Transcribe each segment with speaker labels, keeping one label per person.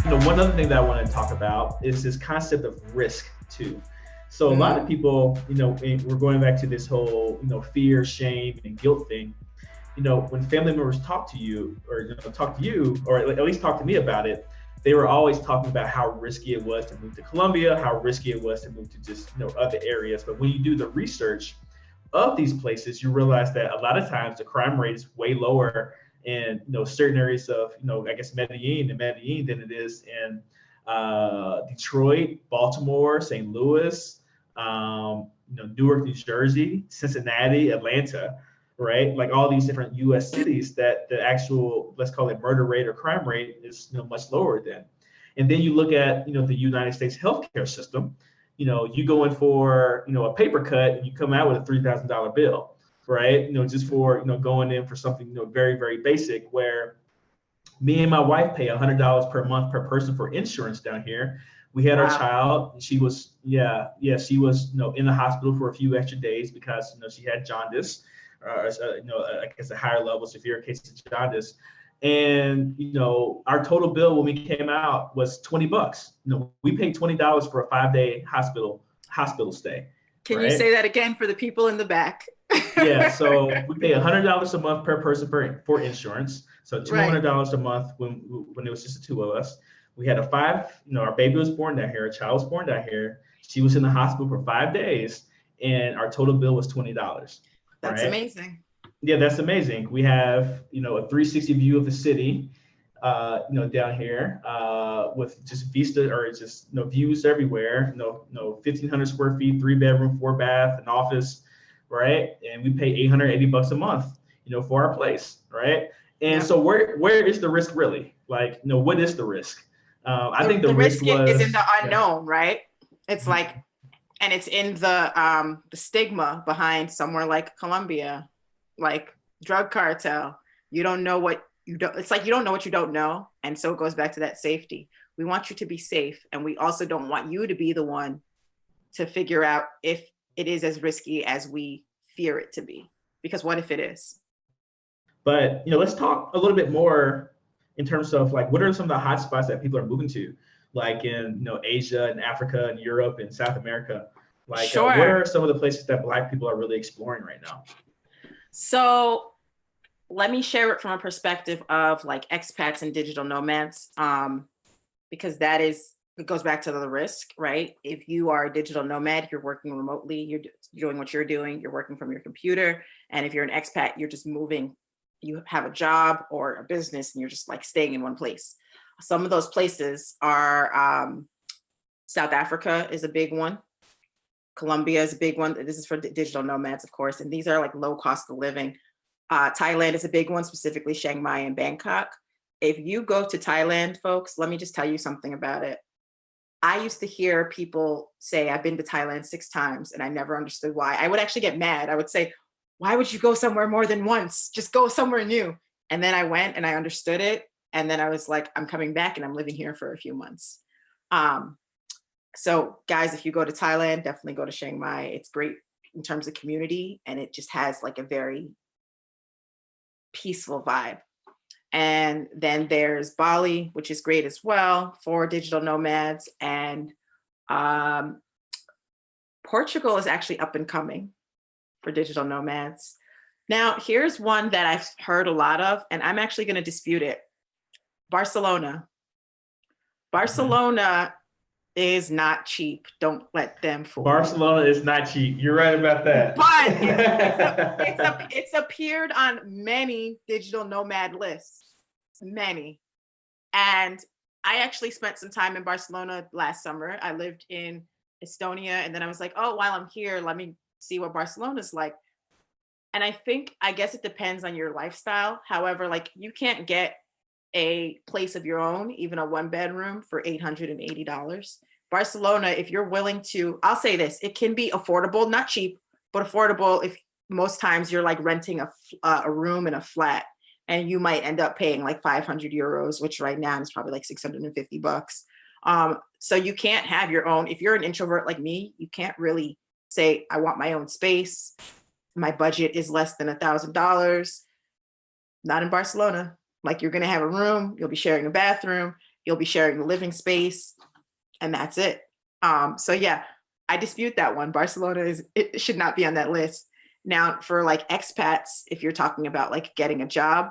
Speaker 1: One other thing that I want to talk about is this concept of risk too. So a lot of people, we're going back to this whole, fear, shame, and guilt thing. When family members talk to you, or talk to you, or at least talk to me about it, they were always talking about how risky it was to move to Colombia, how risky it was to move to just other areas. But when you do the research of these places, you realize that a lot of times the crime rate is way lower in certain areas of I guess Medellin than it is in Detroit, Baltimore, St. Louis, Newark, New Jersey, Cincinnati, Atlanta, right? Like all these different U.S. cities that the actual, let's call it murder rate or crime rate is much lower than. And then you look at the United States healthcare system. You go in for a paper cut and you come out with a $3,000 bill, right? Just for going in for something very, very basic, where me and my wife pay $100 per month per person for insurance down here. We had our child, and she was she was in the hospital for a few extra days because she had jaundice, I guess a higher level severe case of jaundice. And our total bill when we came out was $20. We paid $20 for a 5-day hospital stay.
Speaker 2: Can you say that again for the people in the back?
Speaker 1: Yeah, so we pay $100 a month per person for insurance. So $200 a month when it was just the two of us. We had our baby was born down here, a child was born down here. She was in the hospital for 5 days, and our total bill was $20.
Speaker 2: That's amazing.
Speaker 1: Yeah, that's amazing. We have, a 360 view of the city, down here, with just vista or just, views everywhere, 1,500 square feet, 3-bedroom, 4-bath, an office, right? And we pay $880 a month, for our place, right? And so where is the risk really? Like, what is the risk? I think the risk
Speaker 2: is in the unknown, right? It's like, and it's in the stigma behind somewhere like Colombia, like drug cartel. You don't know what you don't. It's like you don't know what you don't know, and so it goes back to that safety. We want you to be safe, and we also don't want you to be the one to figure out if it is as risky as we fear it to be. Because what if it is?
Speaker 1: But let's talk a little bit more in terms of like what are some of the hot spots that people are moving to, like in Asia and Africa and Europe and South America. Like what are some of the places that Black people are really exploring right now?
Speaker 2: So let me share it from a perspective of like expats and digital nomads, because it goes back to the risk, right? If you are a digital nomad, you're working remotely, you're doing what you're doing, you're working from your computer. And if you're an expat, you're just moving, you have a job or a business and you're just like staying in one place. Some of those places are, South Africa is a big one. Colombia is a big one. This is for digital nomads, of course. And these are like low cost of living. Thailand is a big one, specifically Chiang Mai and Bangkok. If you go to Thailand, folks, let me just tell you something about it. I used to hear people say, I've been to Thailand 6 times and I never understood why. I would actually get mad. I would say, why would you go somewhere more than once? Just go somewhere new. And then I went and I understood it. And then I was like, I'm coming back and I'm living here for a few months. So guys, if you go to Thailand, definitely go to Chiang Mai. It's great in terms of community, and it just has like a very peaceful vibe. And then there's Bali, which is great as well for digital nomads. And Portugal is actually up and coming for digital nomads. Now, here's one that I've heard a lot of, and I'm actually going to dispute it. Barcelona. Barcelona is not cheap. Don't let them fool you.
Speaker 1: Barcelona is not cheap. You're right about that.
Speaker 2: But it's appeared on many digital nomad lists, many. And I actually spent some time in Barcelona last summer. I lived in Estonia, and then I was like, oh, while I'm here, let me see what Barcelona's like. And I guess it depends on your lifestyle. However, like you can't get a place of your own, even a 1-bedroom, for $880. Barcelona, if you're willing to, I'll say this, it can be affordable, not cheap, but affordable if most times you're like renting a room in a flat, and you might end up paying like 500 euros, which right now is probably like $650. So you can't have your own. If you're an introvert like me, you can't really say, I want my own space. My budget is less than $1,000. Not in Barcelona. Like you're going to have a room, you'll be sharing a bathroom, You'll be sharing the living space, and that's it. So yeah, I dispute that one. Barcelona it should not be on that list. Now, for like expats, if you're talking about like getting a job,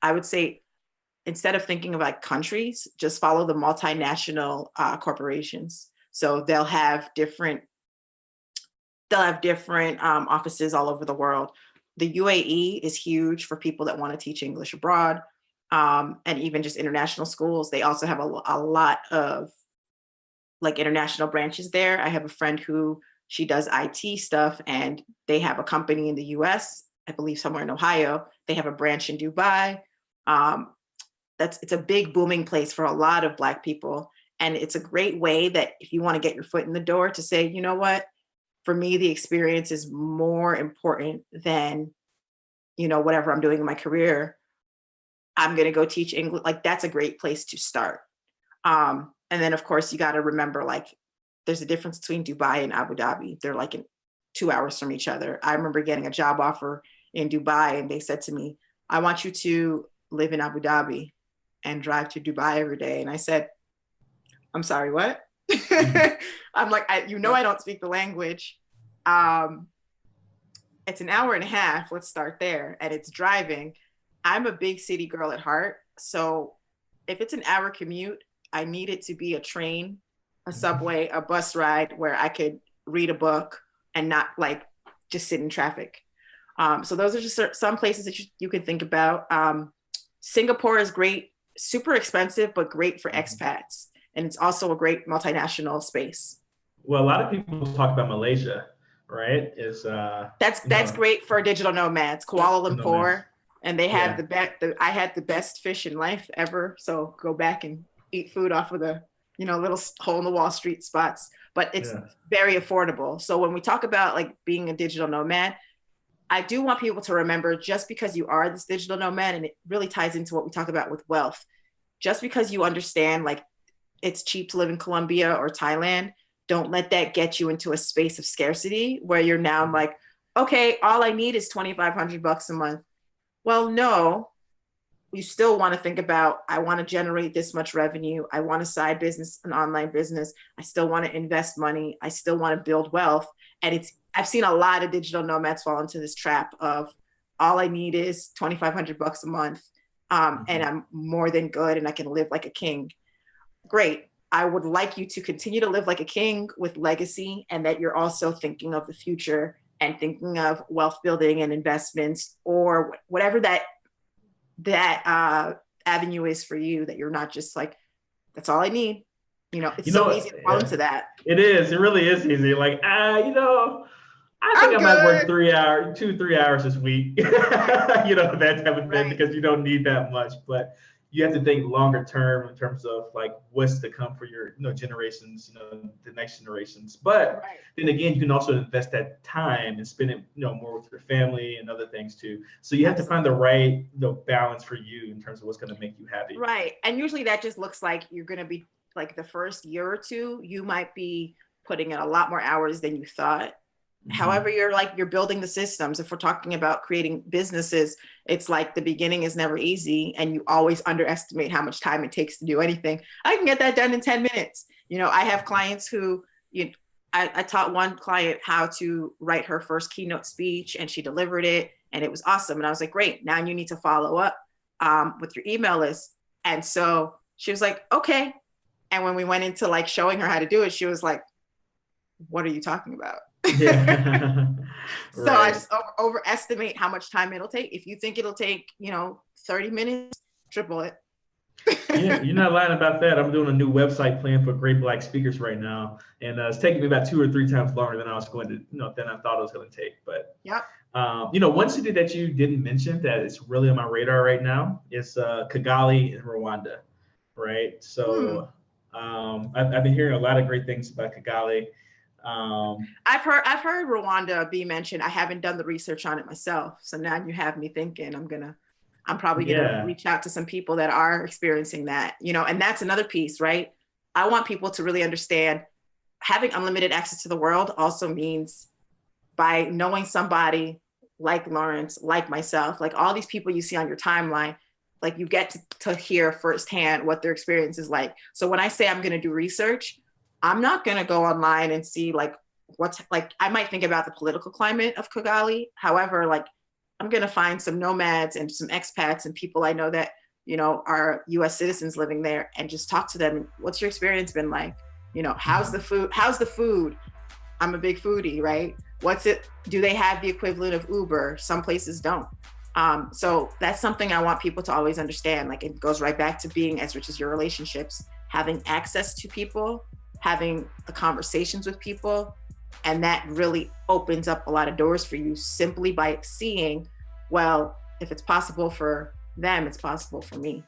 Speaker 2: I would say instead of thinking of like countries, just follow the multinational corporations. So they'll have different offices all over the world. The UAE is huge for people that want to teach English abroad, and even just international schools. They also have a lot of like international branches there. I have a friend who she does IT stuff, and they have a company in the US, I believe somewhere in Ohio. They have a branch in Dubai. It's a big booming place for a lot of Black people. And it's a great way that if you want to get your foot in the door to say, you know what, for me, the experience is more important than, whatever I'm doing in my career. I'm going to go teach English. Like, that's a great place to start. And then of course you got to remember, like, there's a difference between Dubai and Abu Dhabi. They're like 2 hours from each other. I remember getting a job offer in Dubai, and they said to me, I want you to live in Abu Dhabi and drive to Dubai every day. And I said, I'm sorry, what? I'm like, I don't speak the language. It's an hour and a half. Let's start there. And it's driving. I'm a big city girl at heart. So if it's an hour commute, I need it to be a train, a subway, a bus ride where I could read a book and not like just sit in traffic. So those are just some places that you can think about. Singapore is great, super expensive, but great for expats. And it's also a great multinational space.
Speaker 1: Well, a lot of people talk about Malaysia, right?
Speaker 2: That's great for digital nomads. Kuala Lumpur, and they have I had the best fish in life ever. So go back and eat food off of the little hole in the wall street spots. But it's very affordable. So when we talk about like being a digital nomad, I do want people to remember, just because you are this digital nomad, and it really ties into what we talk about with wealth, just because you understand like it's cheap to live in Colombia or Thailand, don't let that get you into a space of scarcity where you're now like, okay, all I need is $2,500 a month. Well, no, you still want to think about, I want to generate this much revenue. I want a side business, an online business. I still want to invest money. I still want to build wealth. And I've seen a lot of digital nomads fall into this trap of, all I need is $2,500 a month. And I'm more than good, and I can live like a king. Great. I would like you to continue to live like a king with legacy, and that you're also thinking of the future and thinking of wealth building and investments, or whatever that avenue is for you, that you're not just like, that's all I need. It's so easy to fall into that.
Speaker 1: It is. It really is easy. Like, I think I might work 3 hours this week. That type of thing, because you don't need that much. But you have to think longer term in terms of like what's to come for your generations, the next generations. But then again, you can also invest that time and spend it more with your family and other things too. So you have to find the right balance for you in terms of what's going to make you happy.
Speaker 2: Right. And usually that just looks like you're going to be like, the first year or two, you might be putting in a lot more hours than you thought. However, you're building the systems. If we're talking about creating businesses, it's like the beginning is never easy, and you always underestimate how much time it takes to do anything. I can get that done in 10 minutes. I have clients who, I taught one client how to write her first keynote speech, and she delivered it, and it was awesome. And I was like, great, now you need to follow up with your email list. And so she was like, okay. And when we went into like showing her how to do it, she was like, what are you talking about?
Speaker 1: Yeah.
Speaker 2: So I just overestimate how much time it'll take. If you think it'll take 30 minutes, triple it.
Speaker 1: Yeah, you're not lying about that. I'm doing a new website plan for Great Black Speakers right now, and it's taking me about 2 or 3 times longer than I was going to than I thought it was going to take. But one city that you didn't mention that is really on my radar right now is Kigali in Rwanda, right? So I've been hearing a lot of great things about Kigali.
Speaker 2: I've heard Rwanda be mentioned. I haven't done the research on it myself. So now you have me thinking I'm probably gonna reach out to some people that are experiencing that, and that's another piece, right? I want people to really understand, having unlimited access to the world also means, by knowing somebody like Lawrence, like myself, like all these people you see on your timeline, like you get to hear firsthand what their experience is like. So when I say I'm going to do research, I'm not going to go online and see like what's like, I might think about the political climate of Kigali. However, like I'm going to find some nomads and some expats and people I know that, you know, are US citizens living there and just talk to them. What's your experience been like? You know, how's the food? How's the food? I'm a big foodie, right? What's it? Do they have the equivalent of Uber? Some places don't. So that's something I want people to always understand. Like it goes right back to being as rich as your relationships, having access to people, having the conversations with people. And that really opens up a lot of doors for you simply by seeing, well, if it's possible for them, it's possible for me.